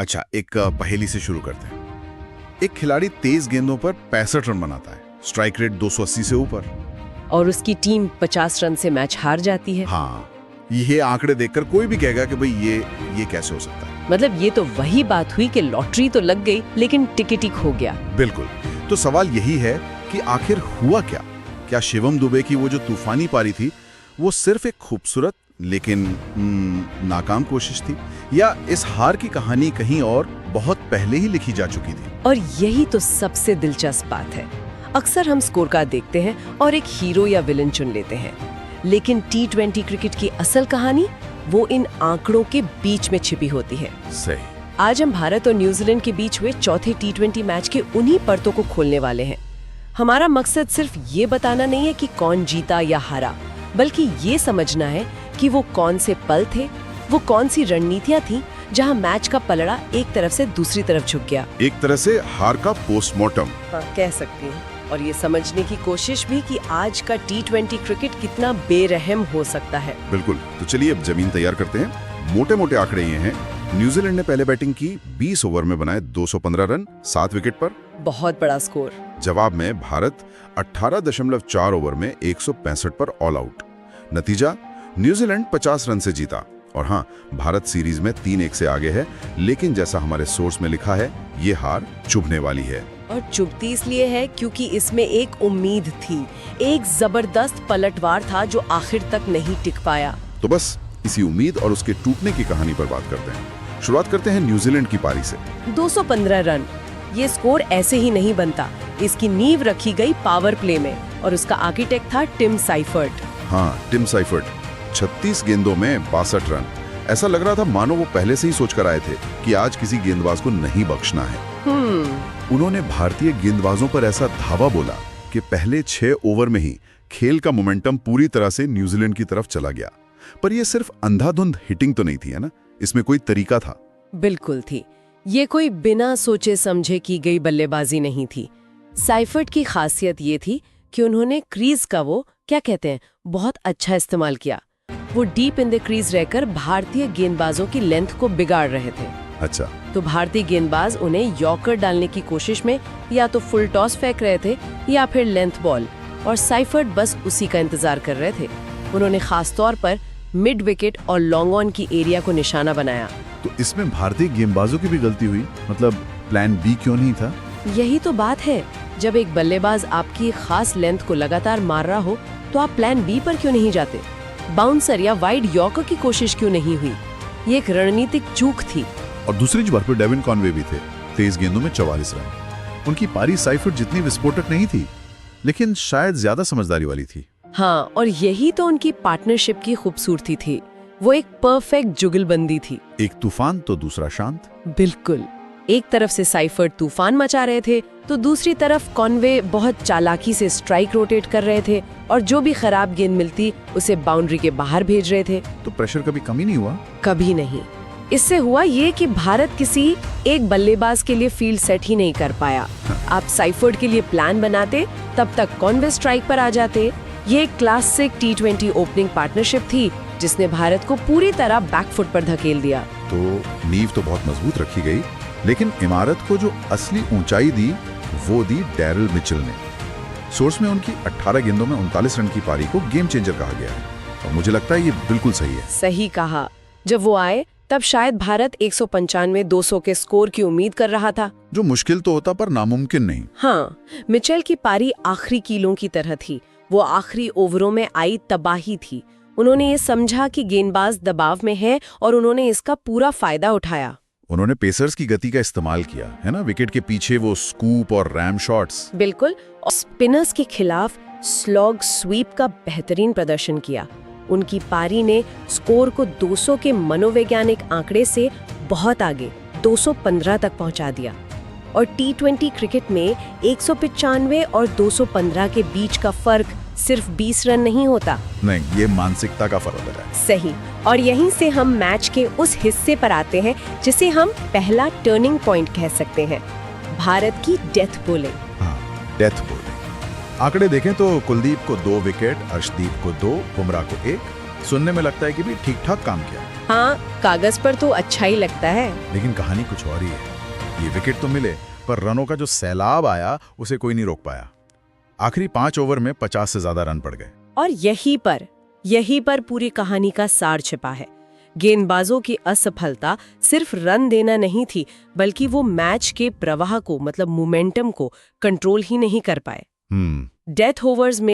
अच्छा, एक पहेली से शुरू करते हैं। एक खिलाड़ी तेज गेंदों पर 65 रन बनाता है, स्ट्राइक रेट 280 से ऊपर। और उसकी टीम 50 रन से मैच हार जाती है। हाँ, ये आंकड़े देखकर कोई भी कहेगा कि भाई ये कैसे हो सकता है। मतलब ये तो वही बात हुई कि लॉटरी तो लग गई लेकिन टिकट ही खो गया। बिल्कुल। तो सवाल यही है कि आखिर हुआ क्या? क्या शिवम दुबे की वो जो तूफानी पारी थी वो सिर्फ एक खूबसूरत लेकिन नाकाम कोशिश थी, या इस हार की कहानी कहीं और बहुत पहले ही लिखी जा चुकी थी? और यही तो सबसे दिलचस्प बात है। अक्सर हम स्कोर कार्ड देखते हैं और एक हीरो या विलन चुन लेते हैं, लेकिन T20 क्रिकेट की असल कहानी वो इन आंकड़ों के बीच में छिपी होती है। सही। आज हम भारत और न्यूजीलैंड के बीच हुए चौथे T20 मैच के उन्हीं परतों को खोलने वाले हैं। हमारा मकसद सिर्फ ये बताना नहीं है कि कौन जीता या हारा, बल्कि ये समझना है कि वो कौन से पल थे, वो कौन सी रणनीतियां थी जहां मैच का पलड़ा एक तरफ से दूसरी तरफ झुक गया। एक तरह से हार का पोस्टमार्टम। हाँ, कह सकती हैं। और ये समझने की कोशिश भी कि आज का T20 क्रिकेट कितना बेरहम हो सकता है। बिल्कुल। तो चलिए अब जमीन तैयार करते हैं। मोटे मोटे आंकड़े ये हैं। न्यूजीलैंड ने पहले बैटिंग की, 20 ओवर में बनाए 215 रन 7 विकेट पर। बहुत बड़ा स्कोर। जवाब में भारत 18.4 ओवर में 165 पर ऑल आउट। नतीजा, न्यूजीलैंड 50 रन से जीता। और हाँ, भारत सीरीज में 3-1 से आगे है, लेकिन जैसा हमारे सोर्स में लिखा है, ये हार चुभने वाली है। और चुभती इसलिए है क्योंकि इसमें एक उम्मीद थी, एक जबरदस्त पलटवार था जो आखिर तक नहीं टिक पाया। तो बस इसी उम्मीद और उसके टूटने की कहानी पर बात करते हैं। शुरुआत करते हैं न्यूजीलैंड की पारी से। 215 रन। ये स्कोर ऐसे ही नहीं बनता, इसकी नींव रखी गई पावर प्ले में, और उसका आर्किटेक्ट था टिम साइफर्ट। हाँ, टिम साइफर्ट। 36 गेंदों में 62 रन। ऐसा लग रहा था मानो वो पहले से ही सोच कर आए थे कि आज किसी गेंदबाज को नहीं बख्शना है। उन्होंने भारतीय गेंदबाजों पर ऐसा धावा बोला कि पहले 6 ओवर में ही खेल का मोमेंटम पूरी तरह से न्यूजीलैंड की तरफ चला गया। पर यह सिर्फ अंधाधुंध हिटिंग तो नहीं थी, है ना? इसमें कोई तरीका था। बिल्कुल थी। ये कोई बिना सोचे समझे की गई बल्लेबाजी नहीं थी। साइफर्ट की खासियत ये थी कि उन्होंने क्रीज का वो क्या कहते हैं बहुत अच्छा इस्तेमाल किया। वो डीप इन द क्रीज रहकर भारतीय गेंदबाजों की लेंथ को बिगाड़ रहे थे। अच्छा। तो भारतीय गेंदबाज उन्हें यॉर्कर डालने की कोशिश में या तो फुल टॉस फेंक रहे थे या फिर लेंथ बॉल, और साइफर्ट बस उसी का इंतजार कर रहे थे। उन्होंने खास तौर पर मिड विकेट और लॉन्ग ऑन की एरिया को निशाना बनाया। तो इसमें भारतीय गेंदबाजों की भी गलती हुई? मतलब प्लान बी क्यों नहीं था? यही तो बात है। जब एक बल्लेबाज आपकी एक खास लेंथ को लगातार मार रहा हो तो आप प्लान बी पर क्यों नहीं जाते? बाउंसर या वाइड यॉर्कर की कोशिश क्यों नहीं हुई? ये एक रणनीतिक चूक थी। और दूसरी बार पर डेविन कॉनवे भी थे, तेज गेंदों में 44 रन। उनकी पारी साइफर्ट जितनी विस्फोटक नहीं थी, लेकिन शायद ज्यादा समझदारी वाली थी। हाँ, और यही तो उनकी पार्टनरशिप की खूबसूरती थी। वो एक परफेक्ट जुगलबंदी थी। एक तूफान तो दूसरा शांत। बिल्कुल। एक तरफ से साइफर्ट तूफान मचा रहे थे तो दूसरी तरफ कॉनवे बहुत चालाकी से स्ट्राइक रोटेट कर रहे थे, और जो भी खराब गेंद मिलती उसे बाउंड्री के बाहर भेज रहे थे। तो प्रेशर कभी कमी नहीं हुआ? कभी नहीं। इससे हुआ ये कि भारत किसी एक बल्लेबाज के लिए फील्ड सेट ही नहीं कर पाया। आप साइफर्ट के लिए प्लान बनाते, तब तक कॉनवे स्ट्राइक पर आ जाते। ये एक क्लासिक T20 ओपनिंग पार्टनरशिप थी जिसने भारत को पूरी तरह बैकफुट पर धकेल दिया। तो नींव तो बहुत मजबूत रखी गई, लेकिन इमारत को जो असली ऊंचाई दी वो दी डैरिल मिचेल ने। सोर्स में उनकी 18 गेंदों में 39 रन की पारी को गेम चेंजर कहा गया है, और मुझे लगता है ये बिल्कुल सही है। सही कहा। जब वो आए तब शायद भारत 195-200 के स्कोर की उम्मीद कर रहा था, जो मुश्किल तो होता पर नामुमकिन नहीं। हाँ, मिचेल की पारी आखिरी कीलों की तरह थी। वो आखिरी ओवरों में आई तबाही थी। उन्होंने ये समझा कि गेंदबाज दबाव में है और उन्होंने इसका पूरा फायदा उठाया। उन्होंने पेसर्स की गति का इस्तेमाल किया, है ना? विकेट के पीछे वो स्कूप और रैम शॉट्स। बिल्कुल। और स्पिनर्स के खिलाफ स्लॉग स्वीप का बेहतरीन प्रदर्शन किया। उनकी पारी ने स्कोर को 200 के मनोवैज्ञानिक आंकड़े से बहुत आगे 215 तक पहुंचा दिया। और T20 क्रिकेट में 195 और 215 के बीच का फर्क सिर्फ 20 रन नहीं होता। नहीं, ये मानसिकता का फर्क है। सही। और यहीं से हम मैच के उस हिस्से पर आते हैं जिसे हम पहला टर्निंग पॉइंट कह सकते हैं, भारत की डेथ बॉलिंग। हाँ, डेथ बॉलिंग। आंकड़े देखें तो कुलदीप को 2 विकेट, अर्शदीप को 2, बुमराह को 1। सुनने में लगता है कि भी ठीक ठाक काम किया। हाँ, कागज पर तो अच्छा ही लगता है, लेकिन कहानी कुछ और ही है। ये विकेट तो मिले, पर रनों का जो सैलाब आया उसे कोई नहीं रोक पाया। आखिरी 5 ओवर में 50 से ज्यादा रन पड़ गए। और यहीं पर पूरी कहानी का सार छिपा है। गेंदबाजों की असफलता सिर्फ रन देना नहीं थी, बल्कि वो मैच के प्रवाह को, मतलब मोमेंटम को कंट्रोल ही नहीं कर पाए। डेथ ओवर्स में